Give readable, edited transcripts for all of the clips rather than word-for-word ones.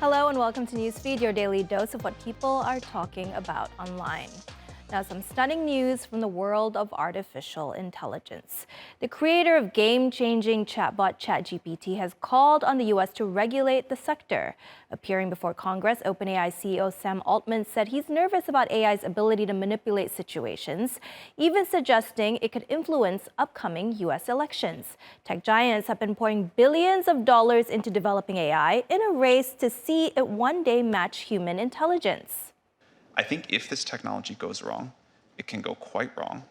Hello and welcome to Newsfeed, your daily dose of what people are talking about online. Now, some stunning news from the world of artificial intelligence. The creator of game-changing chatbot ChatGPT has called on the U.S. to regulate the sector. Appearing before Congress, OpenAI CEO Sam Altman said he's nervous about AI's ability to manipulate situations, even suggesting it could influence upcoming U.S. elections. Tech giants have been pouring billions of dollars into developing AI in a race to see it one day match human intelligence. I think if this technology goes wrong, it can go quite wrong,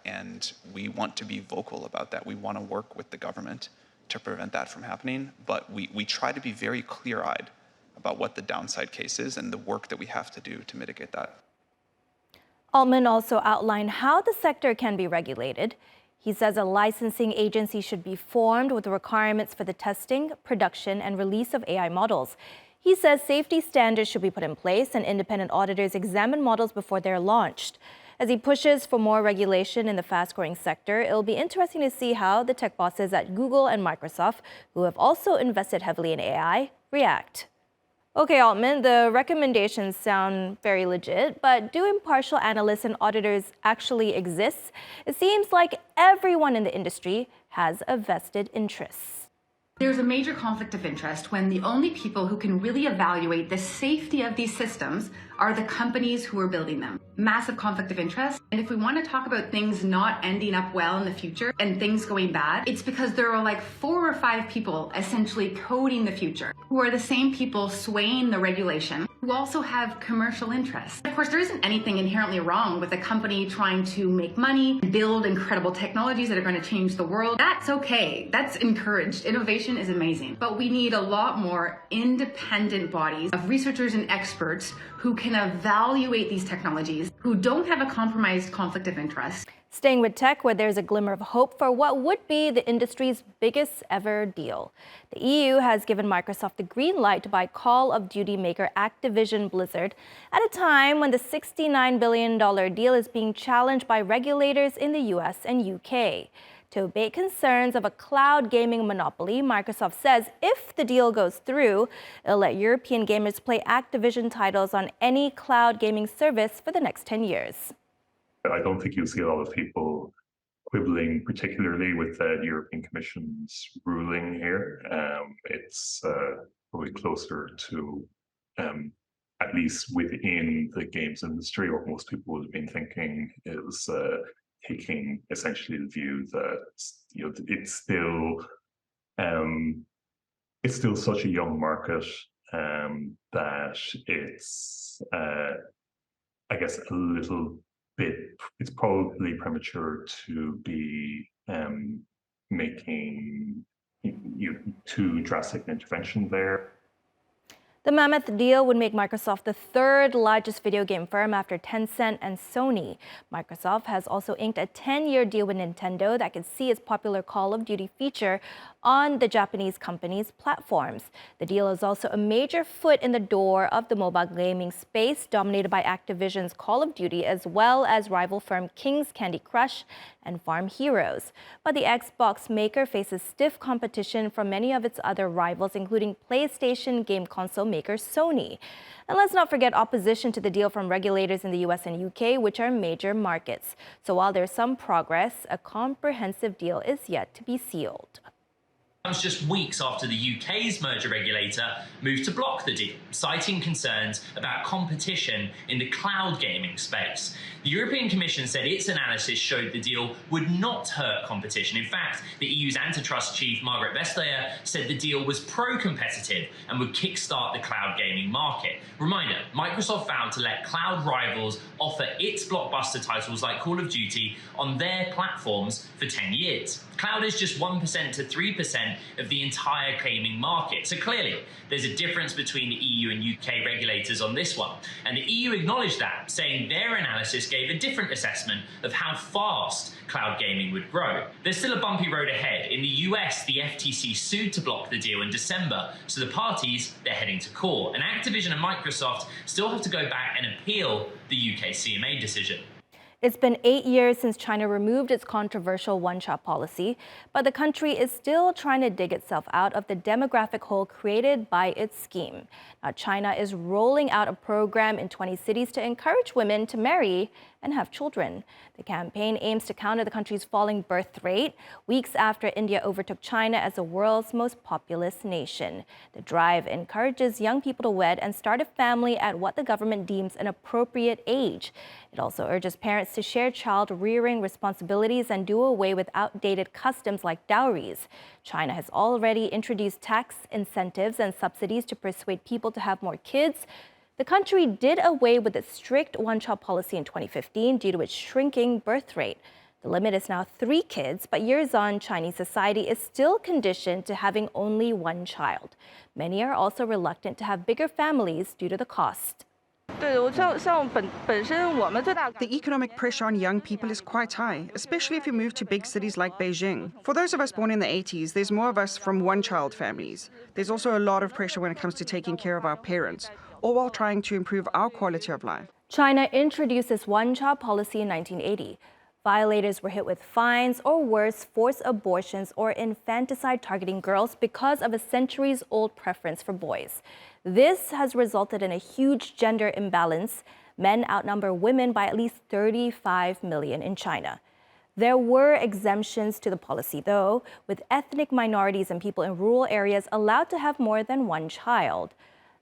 and we want to be vocal about that. We want to work with the government to prevent that from happening, but we try to be very clear-eyed about what the downside case is and the work that we have to do to mitigate that. Altman also outlined how the sector can be regulated. He says a licensing agency should be formed with the requirements for the testing, production, and release of AI models. He says safety standards should be put in place and independent auditors examine models before they're launched. As he pushes for more regulation in the fast-growing sector, it'll be interesting to see how the tech bosses at Google and Microsoft, who have also invested heavily in AI, react. Okay, Altman, the recommendations sound very legit, but do impartial analysts and auditors actually exist? It seems like everyone in the industry has a vested interest. There's a major conflict of interest when the only people who can really evaluate the safety of these systems are the companies who are building them. Massive conflict of interest. And if we want to talk about things not ending up well in the future and things going bad, it's because there are like 4 or 5 people essentially coding the future, who are the same people swaying the regulation, who also have commercial interests. Of course, there isn't anything inherently wrong with a company trying to make money, build incredible technologies that are going to change the world. That's okay. That's encouraged. Innovation is amazing. But we need a lot more independent bodies of researchers and experts who can evaluate these technologies, who don't have a compromised conflict of interest. Staying with tech, where there's a glimmer of hope for what would be the industry's biggest ever deal. The EU has given Microsoft the green light to buy Call of Duty maker Activision Blizzard at a time when the $69 billion deal is being challenged by regulators in the US and UK. To abate concerns of a cloud gaming monopoly, Microsoft says if the deal goes through, it'll let European gamers play Activision titles on any cloud gaming service for the next 10 years. I don't think you'll see a lot of people quibbling, particularly with the European Commission's ruling here. It's probably closer to, at least within the games industry, what most people would have been thinking is taking essentially the view that it's still such a young market that it's I guess a little bit. It's probably premature to be making too drastic an intervention there. The mammoth deal would make Microsoft the third largest video game firm after Tencent and Sony. Microsoft has also inked a 10-year deal with Nintendo that could see its popular Call of Duty feature on the Japanese company's platforms. The deal is also a major foot in the door of the mobile gaming space, dominated by Activision's Call of Duty, as well as rival firm King's Candy Crush and Farm Heroes. But the Xbox maker faces stiff competition from many of its other rivals, including PlayStation game console maker Sony. And let's not forget opposition to the deal from regulators in the US and UK, which are major markets. So while there's some progress, a comprehensive deal is yet to be sealed. Comes just weeks after the UK's merger regulator moved to block the deal, citing concerns about competition in the cloud gaming space. The European Commission said its analysis showed the deal would not hurt competition. In fact, the EU's antitrust chief, Margaret Vestager, said the deal was pro-competitive and would kickstart the cloud gaming market. Reminder, Microsoft vowed to let cloud rivals offer its blockbuster titles like Call of Duty on their platforms for 10 years. Cloud is just 1% to 3% of the entire gaming market. So clearly, there's a difference between the EU and UK regulators on this one. And the EU acknowledged that, saying their analysis gave a different assessment of how fast cloud gaming would grow. There's still a bumpy road ahead. In the US, the FTC sued to block the deal in December. So the parties, they're heading to court. And Activision and Microsoft still have to go back and appeal the UK CMA decision. It's been 8 years since China removed its controversial one-child policy, but the country is still trying to dig itself out of the demographic hole created by its scheme. Now, China is rolling out a program in 20 cities to encourage women to marry and have children. The campaign aims to counter the country's falling birth rate, weeks after India overtook China as the world's most populous nation. The drive encourages young people to wed and start a family at what the government deems an appropriate age. It also urges parents to share child-rearing responsibilities and do away with outdated customs like dowries. China has already introduced tax incentives and subsidies to persuade people to have more kids. The country did away with its strict one-child policy in 2015 due to its shrinking birth rate. The limit is now 3 kids, but years on, Chinese society is still conditioned to having only 1 child. Many are also reluctant to have bigger families due to the cost. The economic pressure on young people is quite high, especially if you move to big cities like Beijing. For those of us born in the 80s, there's more of us from one-child families. There's also a lot of pressure when it comes to taking care of our parents, all while trying to improve our quality of life. China introduced this one-child policy in 1980. Violators were hit with fines or worse, forced abortions or infanticide targeting girls because of a centuries-old preference for boys. This has resulted in a huge gender imbalance. Men outnumber women by at least 35 million in China. There were exemptions to the policy, though, with ethnic minorities and people in rural areas allowed to have more than 1 child.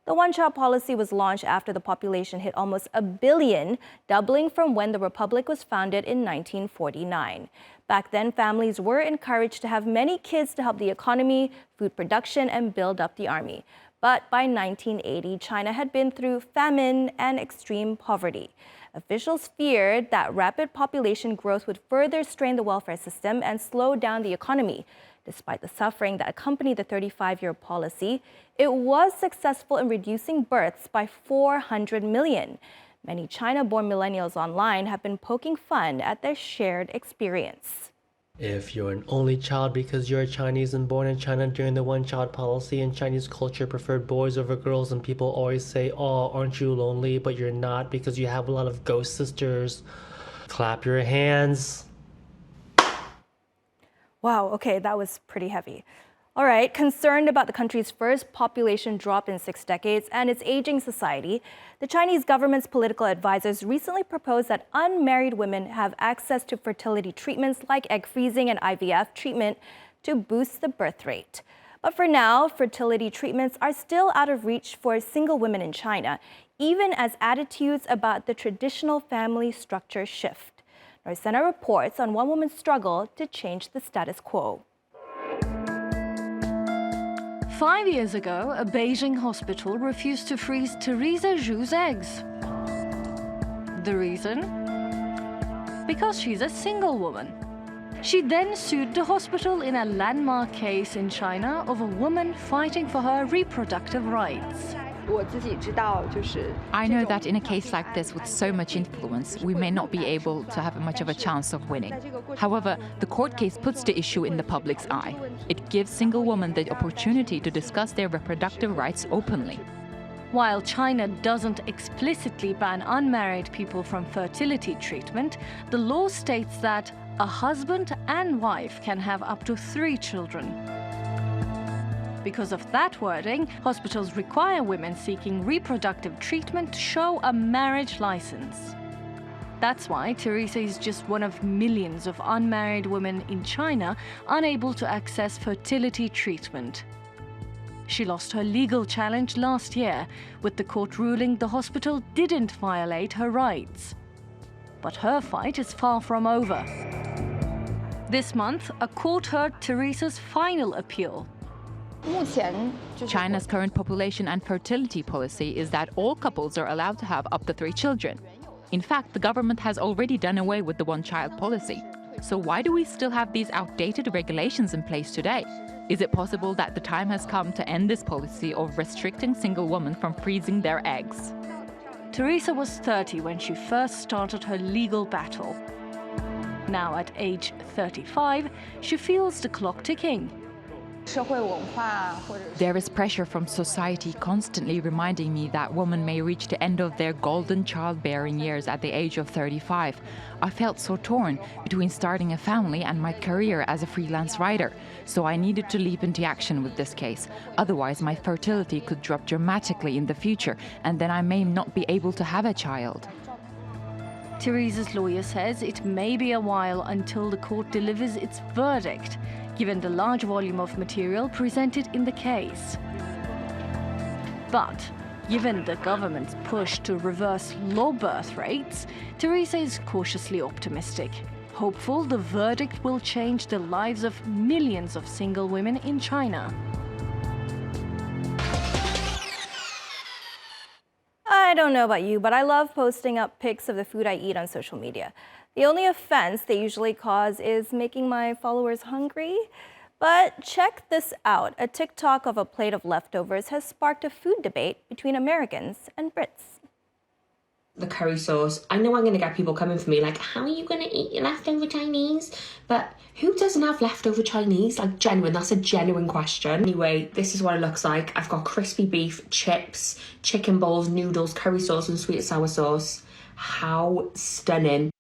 The one-child policy was launched after the population hit almost 1 billion, doubling from when the republic was founded in 1949. Back then, families were encouraged to have many kids to help the economy, food production, and build up the army. But by 1980, China had been through famine and extreme poverty. Officials feared that rapid population growth would further strain the welfare system and slow down the economy. Despite the suffering that accompanied the 35-year policy, it was successful in reducing births by 400 million. Many China-born millennials online have been poking fun at their shared experience. If you're an only child because you're Chinese and born in China during the one-child policy and Chinese culture preferred boys over girls, and people always say, "Oh, aren't you lonely?" But you're not because you have a lot of ghost sisters. Clap your hands. Wow, okay, that was pretty heavy. All right, concerned about the country's first population drop in 6 decades and its aging society, the Chinese government's political advisors recently proposed that unmarried women have access to fertility treatments like egg freezing and IVF treatment to boost the birth rate. But for now, fertility treatments are still out of reach for single women in China, even as attitudes about the traditional family structure shift. Our center reports on one woman's struggle to change the status quo. 5 years ago, a Beijing hospital refused to freeze Teresa Zhu's eggs. The reason? Because she's a single woman. She then sued the hospital in a landmark case in China of a woman fighting for her reproductive rights. I know that in a case like this with so much influence, we may not be able to have much of a chance of winning. However, the court case puts the issue in the public's eye. It gives single women the opportunity to discuss their reproductive rights openly. While China doesn't explicitly ban unmarried people from fertility treatment, the law states that a husband and wife can have up to 3 children. Because of that wording, hospitals require women seeking reproductive treatment to show a marriage license. That's why Teresa is just one of millions of unmarried women in China unable to access fertility treatment. She lost her legal challenge last year, with the court ruling the hospital didn't violate her rights. But her fight is far from over. This month, a court heard Teresa's final appeal. China's current population and fertility policy is that all couples are allowed to have up to 3 children. In fact, the government has already done away with the one-child policy. So why do we still have these outdated regulations in place today? Is it possible that the time has come to end this policy of restricting single women from freezing their eggs? Teresa was 30 when she first started her legal battle. Now at age 35, she feels the clock ticking. There is pressure from society constantly reminding me that women may reach the end of their golden childbearing years at the age of 35. I felt so torn between starting a family and my career as a freelance writer, so I needed to leap into action with this case. Otherwise, my fertility could drop dramatically in the future, and then I may not be able to have a child. Teresa's lawyer says it may be a while until the court delivers its verdict, given the large volume of material presented in the case. But given the government's push to reverse low birth rates, Teresa is cautiously optimistic, hopeful the verdict will change the lives of millions of single women in China. I don't know about you, but I love posting up pics of the food I eat on social media. The only offense they usually cause is making my followers hungry. But check this out. A TikTok of a plate of leftovers has sparked a food debate between Americans and Brits. The curry sauce. I know I'm going to get people coming for me like, how are you going to eat your leftover Chinese? But who doesn't have leftover Chinese? Like, genuine, that's a genuine question. Anyway, this is what it looks like. I've got crispy beef, chips, chicken balls, noodles, curry sauce and sweet and sour sauce. How stunning.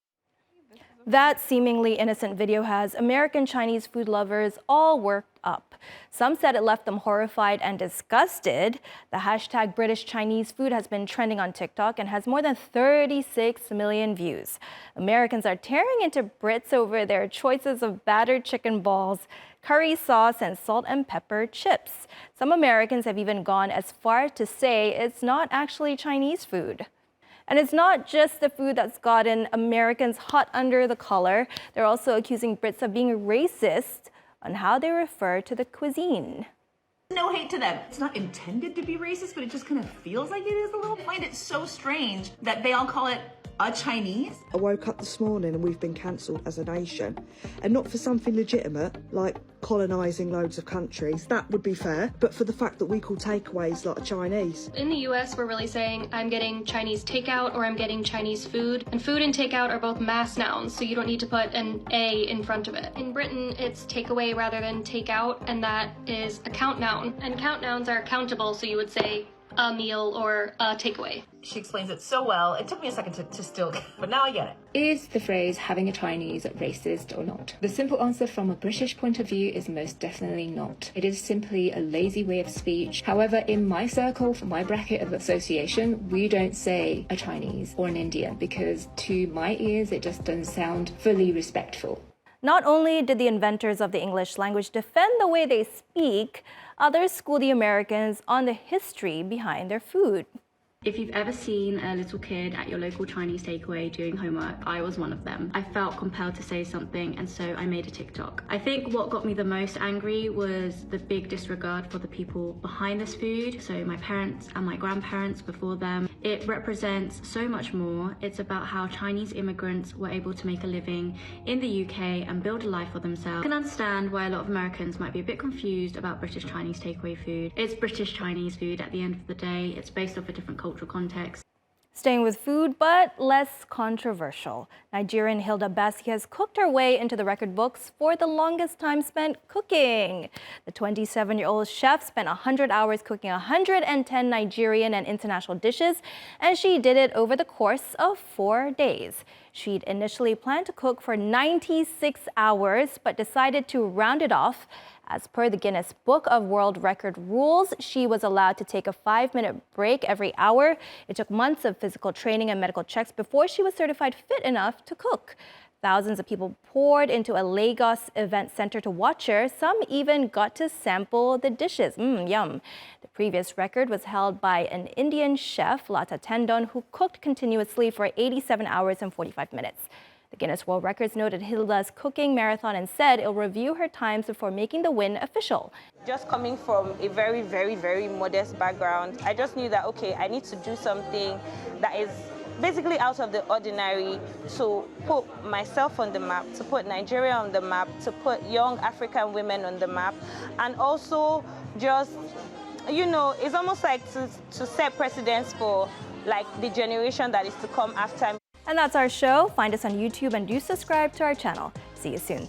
That seemingly innocent video has American Chinese food lovers all worked up. Some said it left them horrified and disgusted. The hashtag British Chinese food has been trending on TikTok and has more than 36 million views. Americans are tearing into Brits over their choices of battered chicken balls, curry sauce, and salt and pepper chips. Some Americans have even gone as far to say it's not actually Chinese food. And it's not just the food that's gotten Americans hot under the collar. They're also accusing Brits of being racist on how they refer to the cuisine. No hate to them. It's not intended to be racist, but it just kind of feels like it is a little. I find it so strange that they all call it a Chinese. I woke up this morning and we've been cancelled as a nation. And not for something legitimate, like colonising loads of countries. That would be fair. But for the fact that we call takeaways like Chinese. In the US, we're really saying I'm getting Chinese takeout or I'm getting Chinese food. And food and takeout are both mass nouns, so you don't need to put an A in front of it. In Britain, it's takeaway rather than takeout, and that is a count noun. And count nouns are countable, so you would say a meal or a takeaway. She explains it so well. It took me a second to still, but now I get it. Is the phrase having a Chinese racist or not? The simple answer from a British point of view is most definitely not. It is simply a lazy way of speech. However, in my circle, for my bracket of association, we don't say a Chinese or an Indian because to my ears, it just doesn't sound fully respectful. Not only did the inventors of the English language defend the way they speak, others school the Americans on the history behind their food. If you've ever seen a little kid at your local Chinese takeaway doing homework, I was one of them. I felt compelled to say something, and so I made a TikTok. I think what got me the most angry was the big disregard for the people behind this food, so my parents and my grandparents before them. It represents so much more. It's about how Chinese immigrants were able to make a living in the UK and build a life for themselves. I can understand why a lot of Americans might be a bit confused about British Chinese takeaway food. It's British Chinese food at the end of the day. It's based off a different cultural context. Staying with food, but less controversial. Nigerian Hilda Bassi has cooked her way into the record books for the longest time spent cooking. The 27-year-old chef spent 100 hours cooking 110 Nigerian and international dishes, and she did it over the course of 4 days. She'd initially planned to cook for 96 hours, but decided to round it off. As per the Guinness Book of World Record rules, she was allowed to take a 5-minute break every hour. It took months of physical training and medical checks before she was certified fit enough to cook. Thousands of people poured into a Lagos event center to watch her. Some even got to sample the dishes. Yum. The previous record was held by an Indian chef, Lata Tendon, who cooked continuously for 87 hours and 45 minutes. The Guinness World Records noted Hilda's cooking marathon and said it'll review her times before making the win official. Just coming from a very, very, very modest background, I just knew that, okay, I need to do something that is basically out of the ordinary to put myself on the map, to put Nigeria on the map, to put young African women on the map, and also just, you know, it's almost like to set precedents for like the generation that is to come after me. And that's our show. Find us on YouTube and do subscribe to our channel. See you soon.